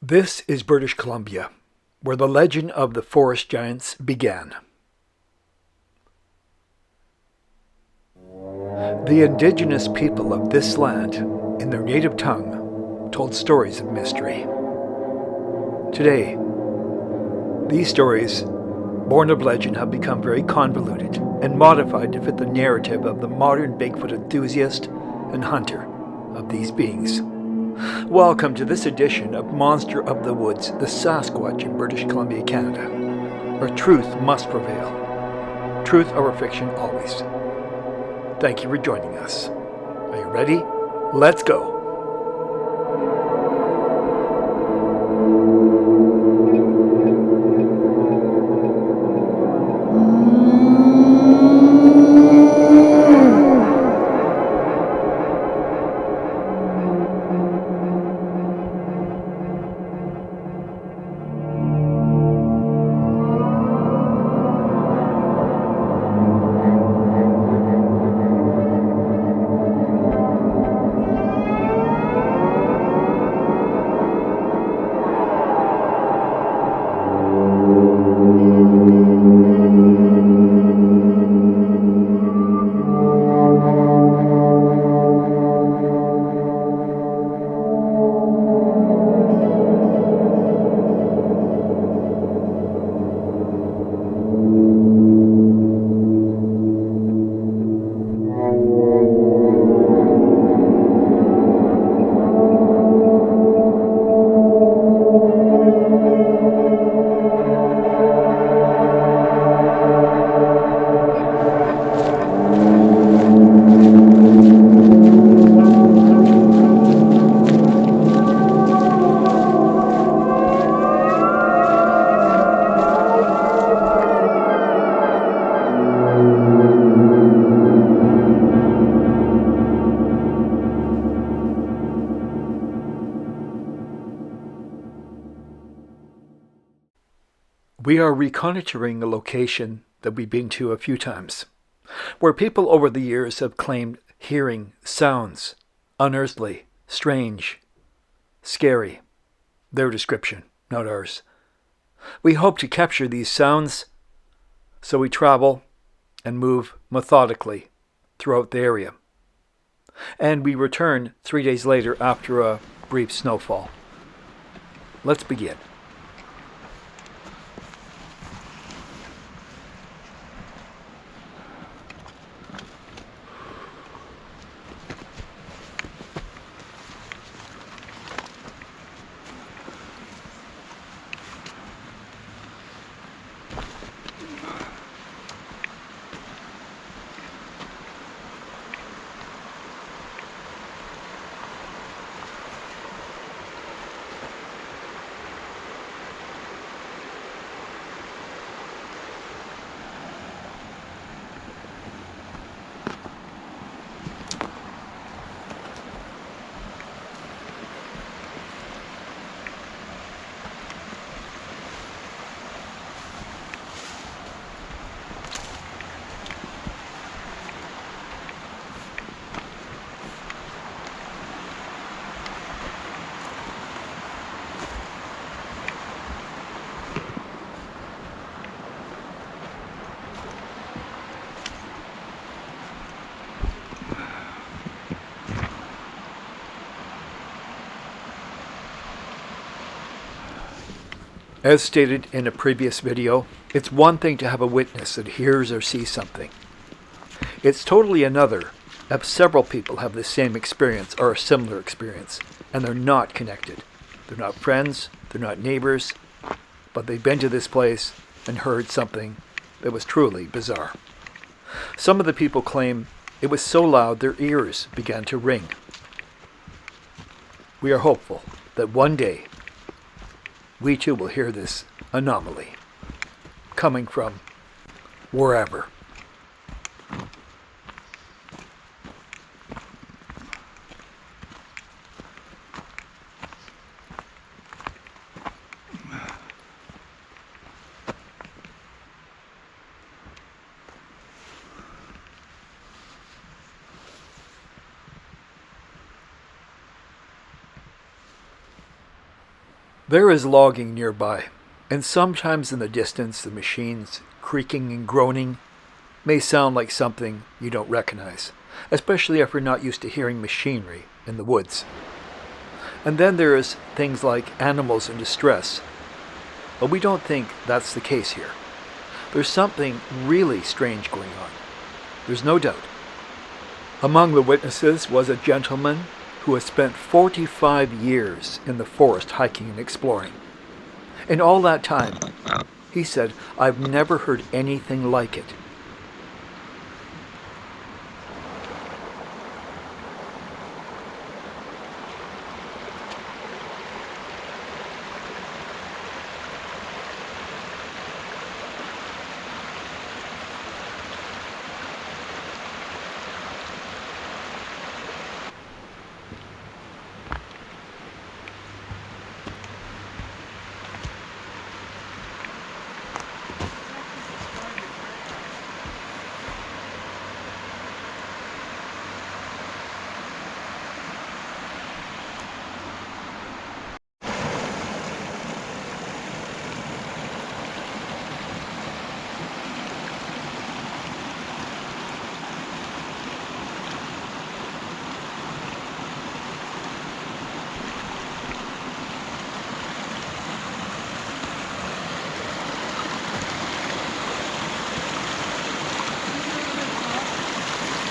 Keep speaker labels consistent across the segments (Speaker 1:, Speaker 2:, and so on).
Speaker 1: This is British Columbia, where the legend of the forest giants began. The indigenous people of this land, in their native tongue, told stories of mystery. Today, these stories, born of legend, have become very convoluted and modified to fit the narrative of the modern Bigfoot enthusiast and hunter of these beings. Welcome to this edition of Monster of the Woods, the Sasquatch in British Columbia, Canada, where truth must prevail. Truth over fiction always. Thank you for joining us. Are you ready? Let's go. We are reconnoitering a location that we've been to a few times, where people over the years have claimed hearing sounds unearthly, strange, scary. Their description, not ours. We hope to capture these sounds, so we travel and move methodically throughout the area. And we return 3 days later after a brief snowfall. Let's begin. As stated in a previous video, it's one thing to have a witness that hears or sees something. It's totally another if several people have the same experience or a similar experience, and they're not connected. They're not friends, they're not neighbors, but they've been to this place and heard something that was truly bizarre. Some of the people claim it was so loud their ears began to ring. We are hopeful that one day we too will hear this anomaly coming from wherever. There is logging nearby, and sometimes in the distance the machines creaking and groaning may sound like something you don't recognize, especially if you're not used to hearing machinery in the woods. And then there is things like animals in distress, but we don't think that's the case here. There's something really strange going on. There's no doubt. Among the witnesses was a gentleman who has spent 45 years in the forest hiking and exploring. In all that time, he said, "I've never heard anything like it."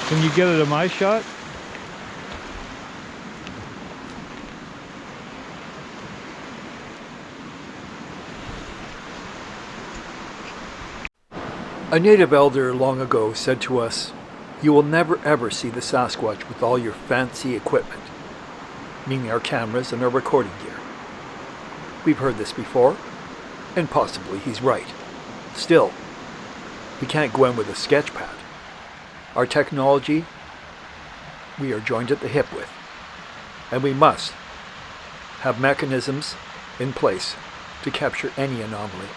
Speaker 2: Can you get it in my shot?
Speaker 1: A native elder long ago said to us, "You will never ever see the Sasquatch with all your fancy equipment," meaning our cameras and our recording gear. We've heard this before, and possibly he's right. Still, we can't go in with a sketch pad. Our technology, we are joined at the hip with, and we must have mechanisms in place to capture any anomaly.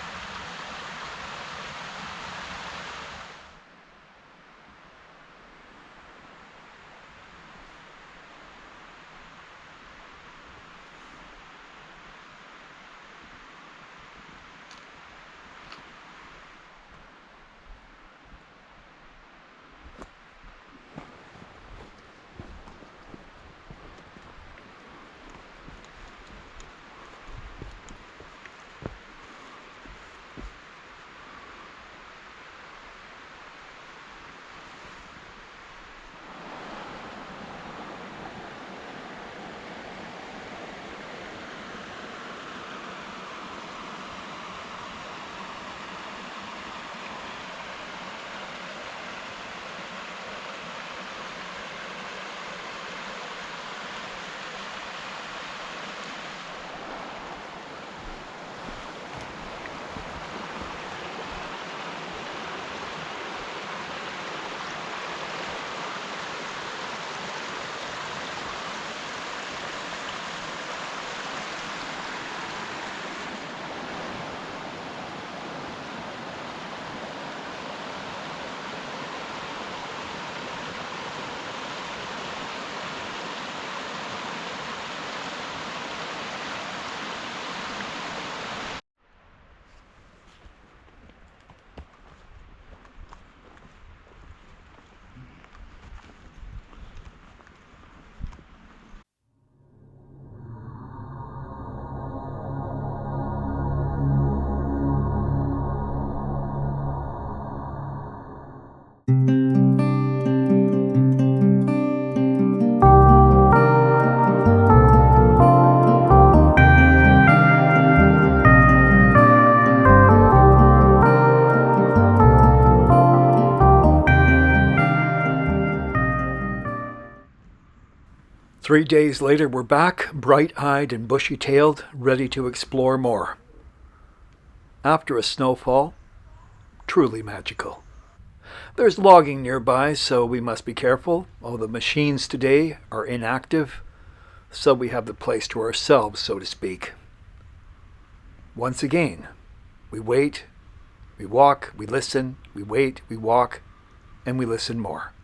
Speaker 1: Three days later, we're back, bright-eyed and bushy-tailed, ready to explore more. After a snowfall, truly magical. There's logging nearby, so we must be careful. All the machines today are inactive, so we have the place to ourselves, so to speak. Once again, we wait, we walk, we listen, we wait, we walk, and we listen more.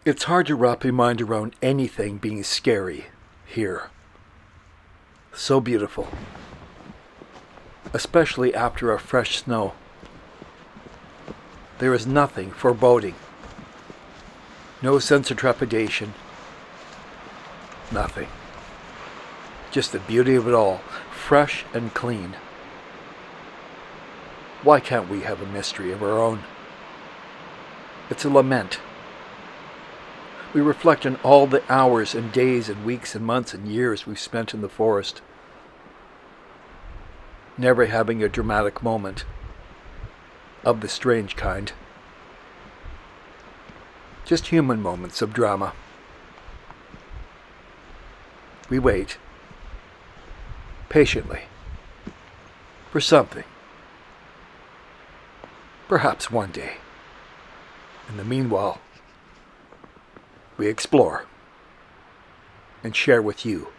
Speaker 1: It's hard to wrap your mind around anything being scary here. So beautiful. Especially after a fresh snow. There is nothing foreboding. No sense of trepidation. Nothing. Just the beauty of it all, fresh and clean. Why can't we have a mystery of our own? It's a lament. We reflect on all the hours and days and weeks and months and years we've spent in the forest, never having a dramatic moment of the strange kind. Just human moments of drama. We wait, patiently, for something. Perhaps one day. In the meanwhile, we explore and share with you.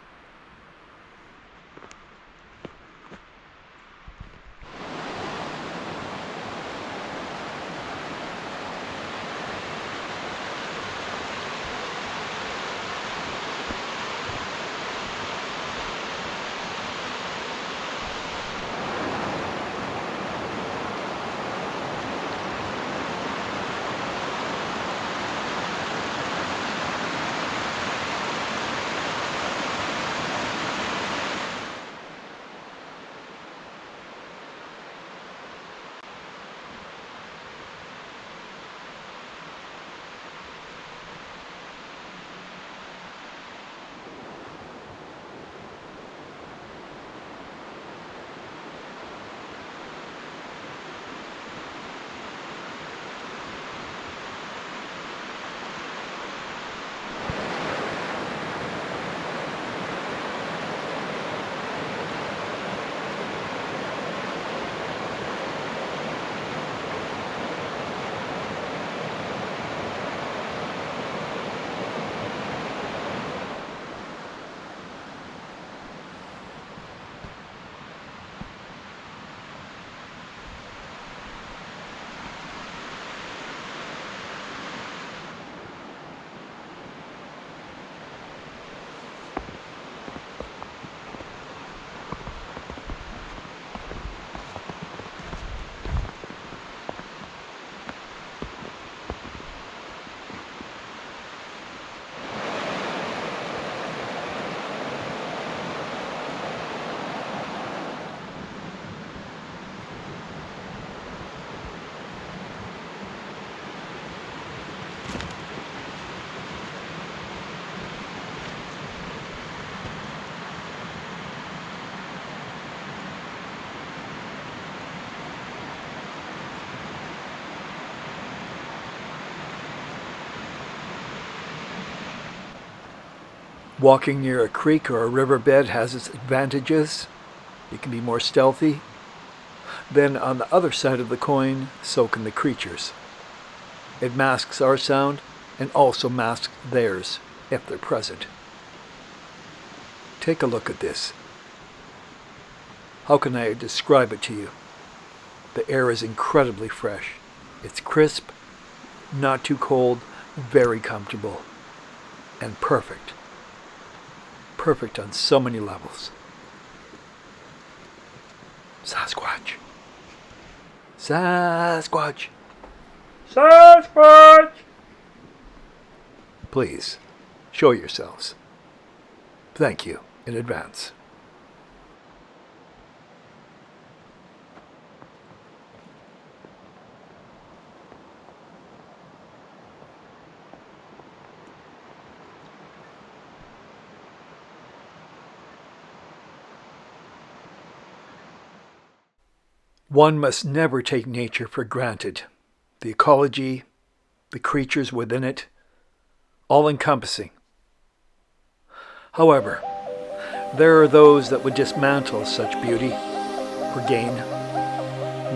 Speaker 1: Walking near a creek or a riverbed has its advantages. It can be more stealthy. Then on the other side of the coin, so can the creatures. It masks our sound and also masks theirs, if they're present. Take a look at this. How can I describe it to you? The air is incredibly fresh. It's crisp, not too cold, very comfortable, and perfect. Perfect on so many levels. Sasquatch. Sasquatch. Sasquatch! Please, show yourselves. Thank you in advance. One must never take nature for granted. The ecology, the creatures within it, all-encompassing. However, there are those that would dismantle such beauty for gain,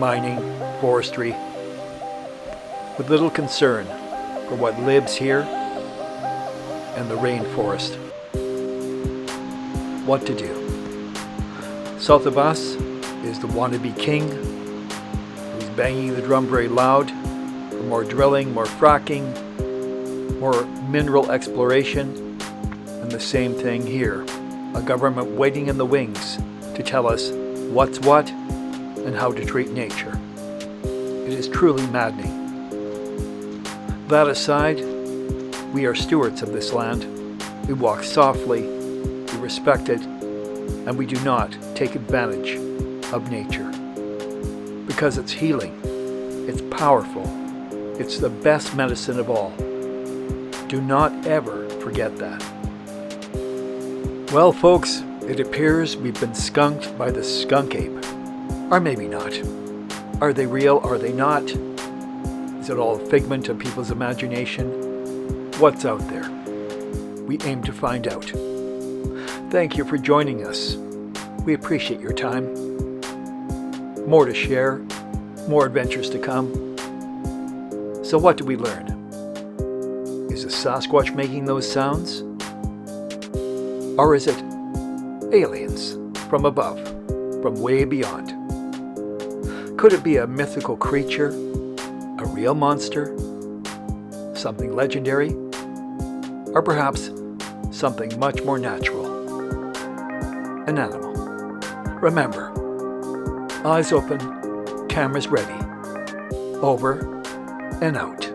Speaker 1: mining, forestry, with little concern for what lives here and the rainforest. What to do? South of us is the wannabe king, who's banging the drum very loud for more drilling, more fracking, more mineral exploration, and the same thing here. A government waiting in the wings to tell us what's what and how to treat nature. It is truly maddening. That aside, we are stewards of this land. We walk softly, we respect it, and we do not take advantage of nature. Because it's healing, it's powerful, it's the best medicine of all. Do not ever forget that. Well, folks, it appears we've been skunked by the skunk ape. Or maybe not. Are they real? Are they not? Is it all a figment of people's imagination? What's out there? We aim to find out. Thank you for joining us. We appreciate your time. More to share, more adventures to come. So what do we learn? Is a Sasquatch making those sounds? Or is it aliens from above, from way beyond? Could it be a mythical creature, a real monster, something legendary, or perhaps something much more natural, an animal? Remember, eyes open, cameras ready. Over and out.